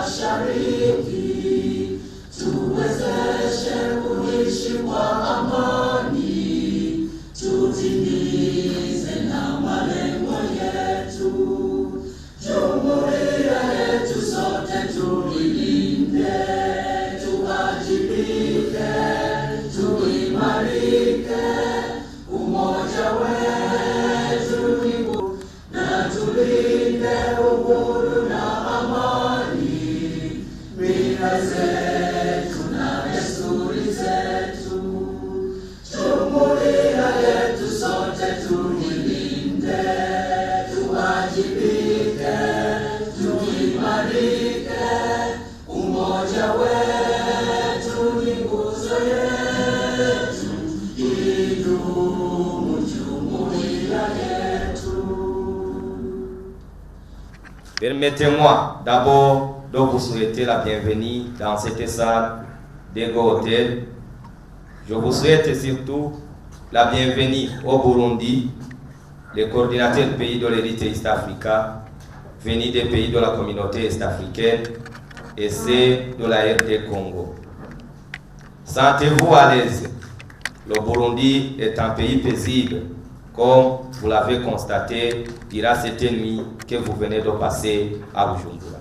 Mashariki, tuwezeshe kuishi kwa amani, tutimize na malengo yetu. Jumuiya yetu sote tuilinde, tuwajibike, tuimarike, umoja wetu ni nguvu, na tulinde uhuru na amani, mila zetu na desturi zetu. Jumuiya yetu sote tuilinde, tuwajibike, tuimarike, umoja wetu ni nguzo yetu, idumu jumuiya yetu. Permettez-moi d'abord de vous souhaiter la bienvenue dans cette salle d'Ego Hotel. Je vous souhaite surtout la bienvenue au Burundi, les coordinateurs pays de l'élite East Africa, venus des pays de la communauté est-africaine et ceux de la RD Congo. Sentez-vous à l'aise. Le Burundi est un pays paisible, comme vous l'avez constaté durant cette nuit que vous venez de passer à Bujumbura.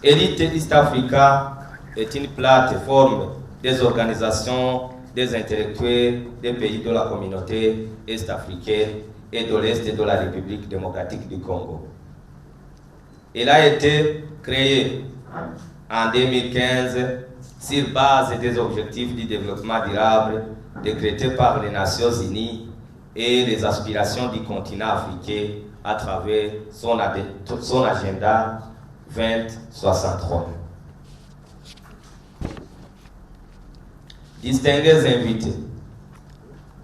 Elite East Africa est une plateforme des organisations, des intellectuels des pays de la communauté est-africaine et de l'Est de la République démocratique du Congo. Elle a été créée en 2015 sur base des objectifs du développement durable décrétés par les Nations Unies et les aspirations du continent africain à travers son agenda 2063. Distingués invités,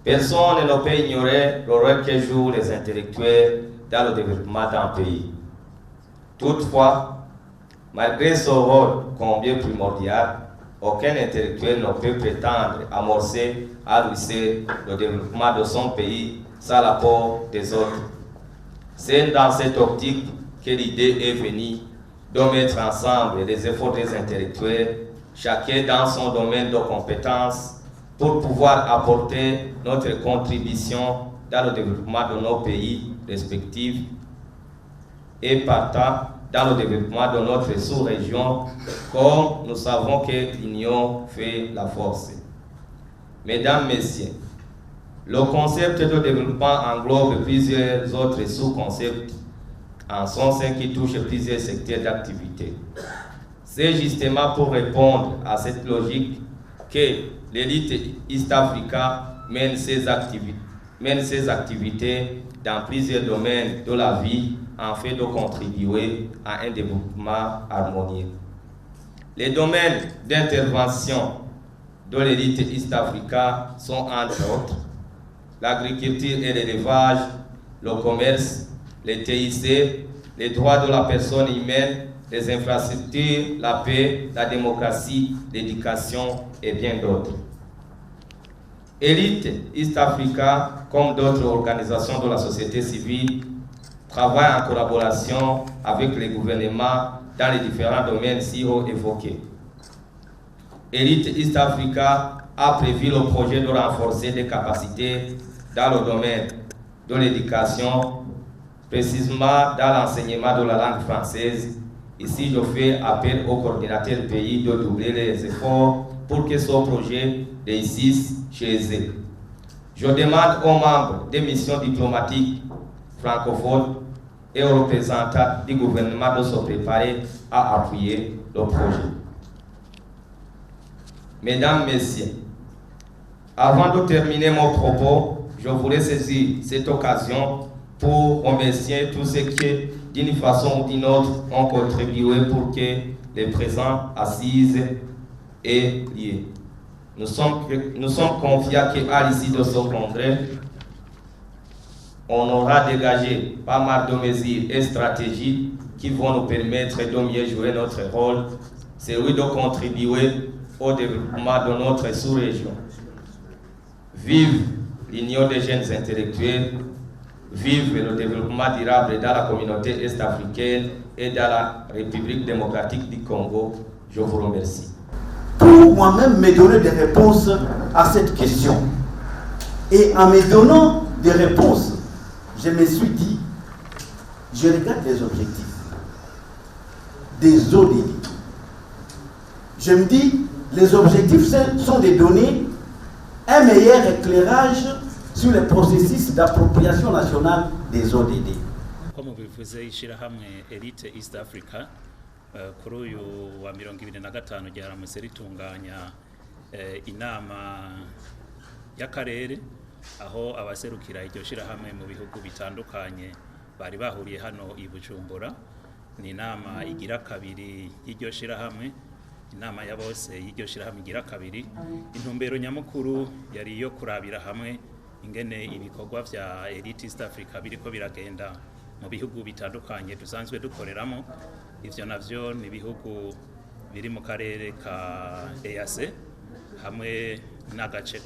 personne ne peut ignorer le rôle que jouent les intellectuels dans le développement d'un pays. Toutefois, malgré ce rôle combien primordial, aucun intellectuel ne peut prétendre amorcer à lui seul le développement de son pays sans l'apport des autres. C'est dans cette optique que l'idée est venue de mettre ensemble les efforts des intellectuels, chacun dans son domaine de compétences, pour pouvoir apporter notre contribution dans le développement de nos pays respectifs et partant dans le développement de notre sous-région, comme nous savons que l'union fait la force. Mesdames, Messieurs, le concept de développement englobe plusieurs autres sous-concepts en son sein qui touchent plusieurs secteurs d'activité. C'est justement pour répondre à cette logique que l'élite East Africa mène ses activités dans plusieurs domaines de la vie afin de contribuer à un développement harmonieux. Les domaines d'intervention de l'élite East Africa sont entre autres l'agriculture et l'élevage, le commerce, les TIC, les droits de la personne humaine, les infrastructures, la paix, la démocratie, l'éducation et bien d'autres. Elite East Africa, comme d'autres organisations de la société civile, travaille en collaboration avec les gouvernements dans les différents domaines si haut évoqués. Elite East Africa a prévu le projet de renforcer des capacités dans le domaine de l'éducation, précisément dans l'enseignement de la langue française. Ici, je fais appel aux coordinateurs pays de doubler les efforts pour que ce projet réussisse chez eux. Je demande aux membres des missions diplomatiques francophones et aux représentants du gouvernement de se préparer à appuyer le projet. Mesdames, Messieurs, avant de terminer mon propos, je voulais saisir cette occasion pour remercier tous ceux qui, d'une façon ou d'une autre, ont contribué pour que les présents assises aient lieu. Nous sommes confiants qu'à l'issue de ce congrès, on aura dégagé pas mal de mesures et stratégies qui vont nous permettre de mieux jouer notre rôle, celui de contribuer au développement de notre sous-région. Vive l'Union des jeunes intellectuels, vivre le développement durable dans la communauté est-africaine et dans la République démocratique du Congo. Je vous remercie. Pour moi-même me donner des réponses à cette question. Et en me donnant des réponses, je me suis dit, je regarde les objectifs des ODD. Je me dis, les objectifs sont de donner un meilleur éclairage sur le processus d'appropriation nationale des ODD. Comme bivuze ishyirahamwe Elite East Africa kuri uyu wa 25 ryaramutse ritunganya inama y'akarere aho abaserukira iryo shyirahamwe mu bihugu bitandukanye bari bahuriye hano i Bujumbura. Ni inama igira kabiri y'iryo shyirahamwe, inama ya bose y'iryo shyirahamwe igira kabiri. Intumbero nyamukuru yari iyo kurabira hamwe ingene ibikorwa vya Elite East Africa biriko biragenda mu bihugu bitandukanye dusanzwe dukoreramo. Ivyo navyo ni bihugu biri mu karere ka EAC hamwe n'agace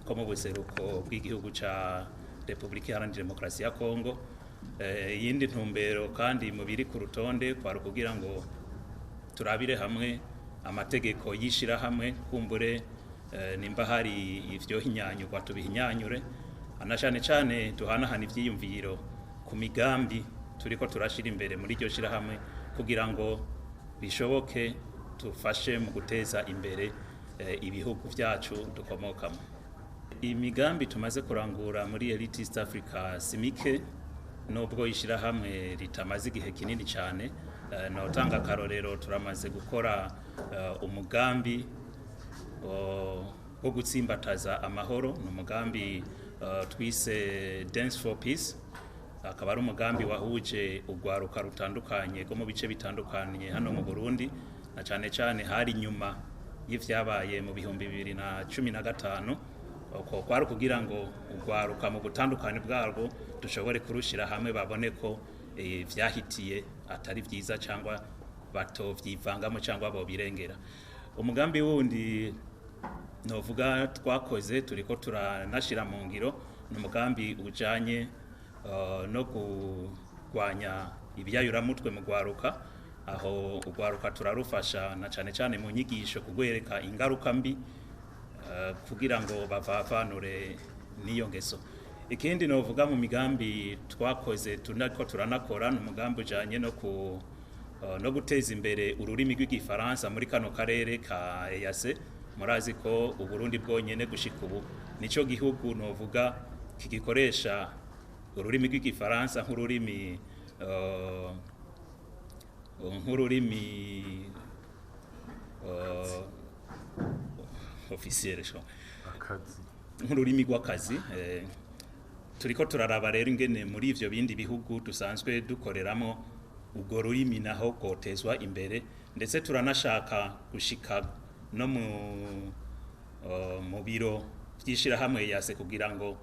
ko mu buseruko bw'igihugu ca Republika Iharanira Demokarasi ya Kongo. Yindi ntumbero kandi mu biri ku rutonde kwari kugira ngo turabire hamwe amategeko yishira hamwe kumbure nimba hari ivyo hinyanyurwa tubihinyanyure, anashane cyane duhanahana ivyiyumviro ku migambi turiko turashira imbere muri iryo shira hamwe kugira ngo bishoboke tufashe mu guteza imbere ibihugu vyacu dukomokamo. Imigambi tumaze kurangura muri Elite East Africa simike nubwo ishira hamwe ritamaze igihe kinini cyane. Notanga akarorero, turamaze gukora umugambi wo gutsimbataza amahoro, n'umugambi twise Dance for Peace. Akaba ari umugambi wahuje urwaruka rutandukanye rwo mu bice bitandukanye hano mu Burundi, na cyane cyane hari nyuma y'ivyabaye mu 2015. Uko kwari kugira ngo urwaruka mu gutandukanye bwarwo dushobore kurushira hamwe, babone ko vyahitiye atari vyiza cyangwa batovyivangamo cyangwa bo birengera. Umugambi wundi novuga twakoze turiko turanashira mu ngiro n'umugambi ujanye no kurwanya ibyayuramutwe mu rwaruka, aho urwaruka turarufasha na cyane cyane mu nyigisho kugwereka ingaruka mbi kugira ngo bavavanure n'iyo ngeso. Ikindi novuga mu migambi twakoze tunako turanakora n'umugambi ujanye no guteza imbere ururimi rw'igifaransa muri kano karere ka EAC. Murazi ko Uburundi bwonyene gushika ubu nico gihugu novuga kigikoresha ururimi rw'igifaransa nk'ururimi officiel nk'ururimi rw'akazi. Turiko turaraba rero ingene muri ivyo bindi bihugu dusanzwe dukoreramo ubwo rurimi naho kotezwa imbere, ndetse turanashaka gushika no mu biro byishira hamwe yase kugira ngo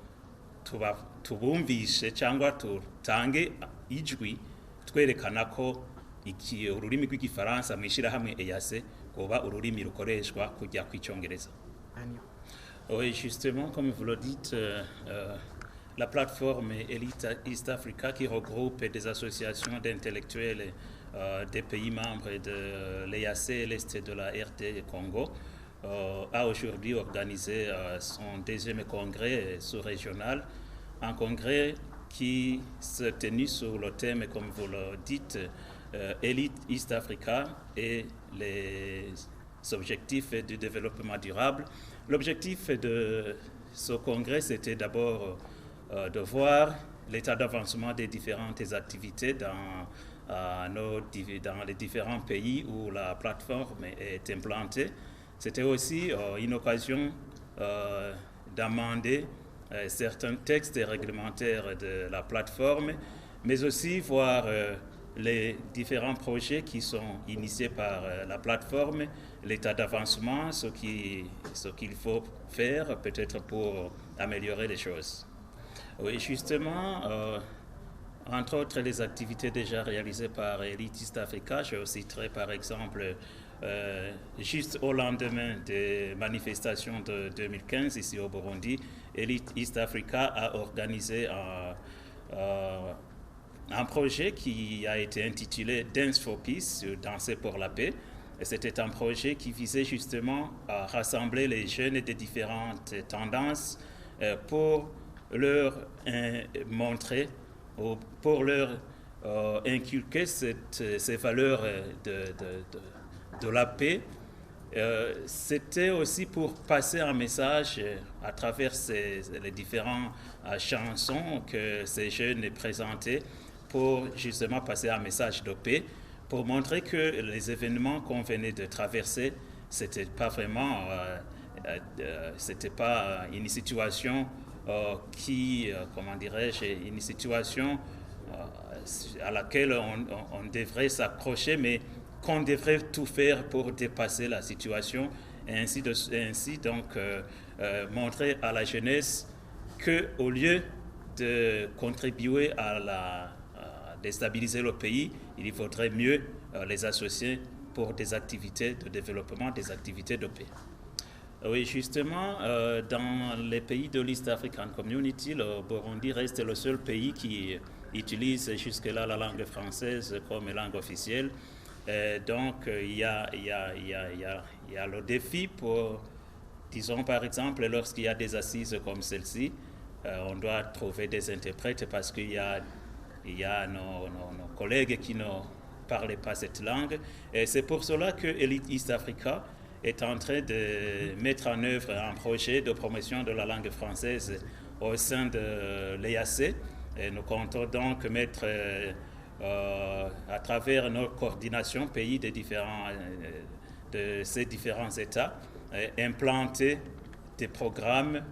tubumvishe cyangwa tutange ijwi twerekana ko iki ururimi rw'igifaransa mwishira hamwe EAC kuba ururimi rukoreshwa kujya kwicongereza. Oui, justement, comme vous le dites, la plateforme Elite East Africa, qui regroupe des associations d'intellectuels des pays membres de l'EAC et l'Est de la RD Congo, a aujourd'hui organisé son deuxième congrès sous-régional, un congrès qui s'est tenu sur le thème, comme vous le dites, Elite East Africa et les objectifs du développement durable. L'objectif de ce congrès, c'était d'abord de voir l'état d'avancement des différentes activités dans les différents pays où la plateforme est implantée. C'était aussi une occasion d'amender certains textes réglementaires de la plateforme, mais aussi voir les différents projets qui sont initiés par la plateforme, l'état d'avancement, ce qu'il faut faire peut-être pour améliorer les choses. Oui, justement, entre autres les activités déjà réalisées par Elite East Africa. Je citerai par exemple, juste au lendemain des manifestations de 2015 ici au Burundi, Elite East Africa a organisé un projet qui a été intitulé Dance for Peace, Danser pour la paix. C'était un projet qui visait justement à rassembler les jeunes des différentes tendances pour leur montrer, pour leur inculquer ces valeurs de la paix. C'était aussi pour passer un message à travers les différentes chansons que ces jeunes présentaient, pour justement passer un message de paix, pour montrer que les événements qu'on venait de traverser, c'était pas vraiment, c'était pas une situation comment dirais-je, une situation à laquelle on devrait s'accrocher, mais qu'on devrait tout faire pour dépasser la situation, et ainsi donc montrer à la jeunesse qu'au lieu de contribuer à déstabiliser le pays, il faudrait mieux les associer pour des activités de développement, des activités de paix. Oui, justement, dans les pays de l'East African Community, le Burundi reste le seul pays qui utilise jusque-là la langue française comme langue officielle. Donc, il y a le défi pour, disons par exemple, lorsqu'il y a des assises comme celle-ci, on doit trouver des interprètes parce qu'il y a nos collègues qui ne parlaient pas cette langue. Et c'est pour cela que Elite East Africa est en train de mettre en œuvre un projet de promotion de la langue française au sein de l'EAC. Et nous comptons donc mettre, à travers nos coordinations pays de ces différents États, implanter des programmes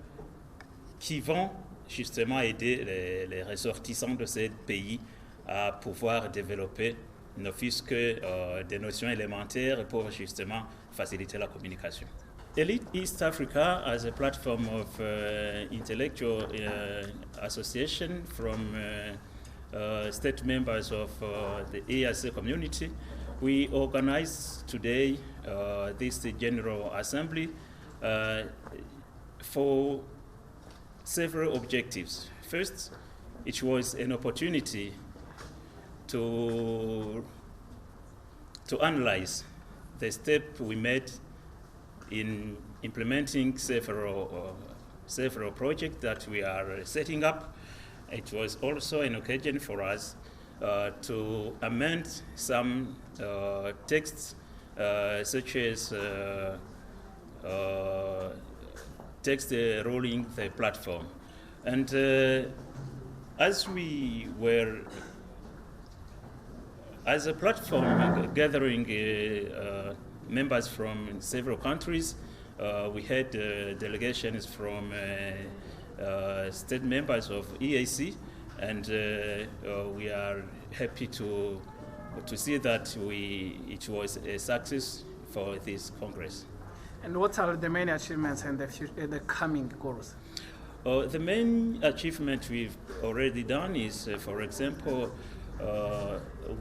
qui vont justement aider les ressortissants de ces pays à pouvoir développer ne fût-ce que des notions élémentaires pour justement faciliter la communication. Elite East Africa as a platform of intellectual association from state members of the EAC community. We organize today this General Assembly for several objectives. First, it was an opportunity to analyze the step we made in implementing several projects that we are setting up. It was also an occasion for us to amend some texts, such as text ruling the platform. And as we were, as a platform gathering members from several countries, we had delegations from state members of EAC, and we are happy to see that it was a success for this Congress. And what are the main achievements and the coming goals? The main achievement we've already done is, for example,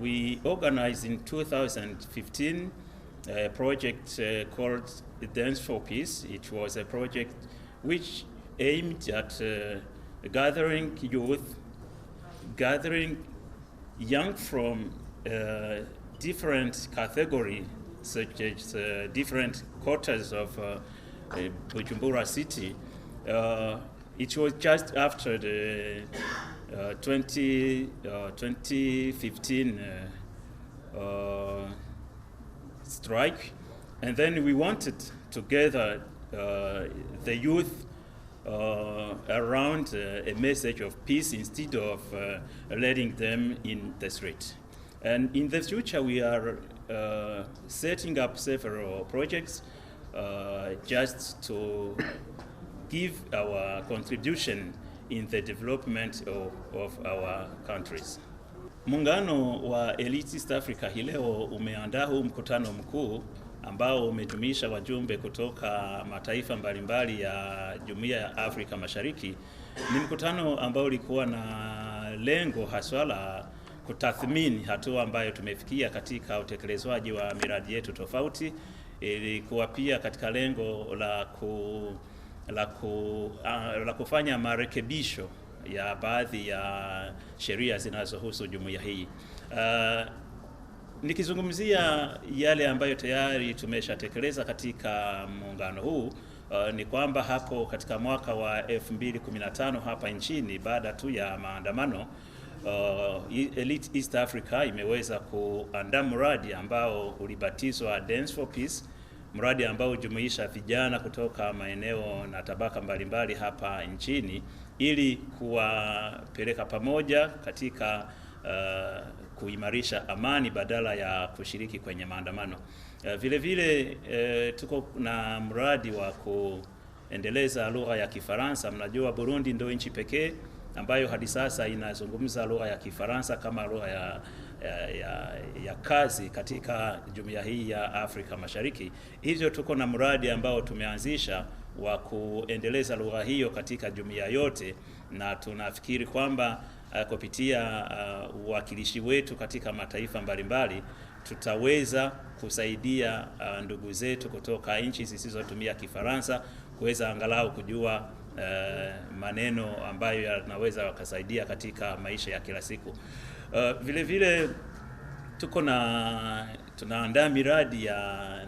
we organized in 2015 a project called Dance for Peace. It was a project which aimed at gathering youth, gathering young from different categories, such as different quarters of Bujumbura city. It was just after the 2015 strike, and then we wanted to gather the youth around a message of peace instead of letting them in the street. And in the future, we are setting up several projects just to give our contribution in the development of our countries. Muungano wa Elite East Africa hii leo umeandaa huu mkutano mkuu ambao umejumuisha wajumbe kutoka mataifa mbalimbali ya Jumuiya ya Afrika Mashariki. Ni mkutano ambao ulikuwa na lengo haswa la kutathmini hatua ambayo tumefikia katika utekelezwaji wa miradi yetu tofauti. Ilikuwa pia katika lengo la kufanya marekebisho ya baadhi ya sheria zinazohusu jumuiya hii. Nikizungumzia yale ambayo tayari tumeshatekeleza katika muungano huu, ni kwamba hapo katika mwaka wa 2015 hapa nchini, baada tu ya maandamano, Elite East Africa imeweza kuandaa mradi ambao ulibatizwa Dance for Peace, mradi ambao hujumuisha vijana kutoka maeneo na tabaka mbalimbali hapa nchini ili kuwapeleka pamoja katika kuimarisha amani badala ya kushiriki kwenye maandamano. Vile vile tuko na mradi wa kuendeleza lugha ya Kifaransa. Mnajua Burundi ndio nchi pekee ambayo hadi sasa inazungumza lugha ya Kifaransa kama lugha ya kazi katika jumuiya hii ya Afrika Mashariki. Hivyo tuko na mradi ambao tumeanzisha wa kuendeleza lugha hiyo katika jumuiya yote, na tunafikiri kwamba kupitia uwakilishi wetu katika mataifa mbalimbali tutaweza kusaidia ndugu zetu kutoka nchi zisizotumia Kifaransa kuweza angalau kujua maneno ambayo yanaweza wakasaidia katika maisha ya kila siku. Vile vile tunaandaa miradi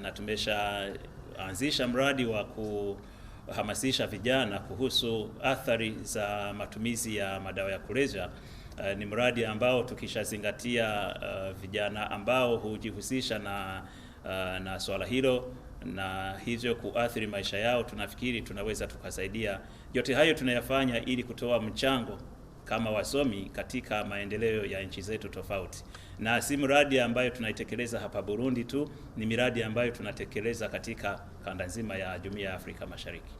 na tumeshaanzisha mradi wa kuhamasisha vijana kuhusu athari za matumizi ya madawa ya kulevya. Ni mradi ambao tukishazingatia vijana ambao hujihusisha na swala hilo na hivyo kuathiri maisha yao, tunafikiri tunaweza tukasaidia. Yote hayo tunayafanya ili kutoa mchango kama wasomi katika maendeleo ya nchi zetu tofauti, na si miradi ambayo tunaitekeleza hapa Burundi tu, ni miradi ambayo tunatekeleza katika kanda nzima ya Jumuiya ya Afrika Mashariki.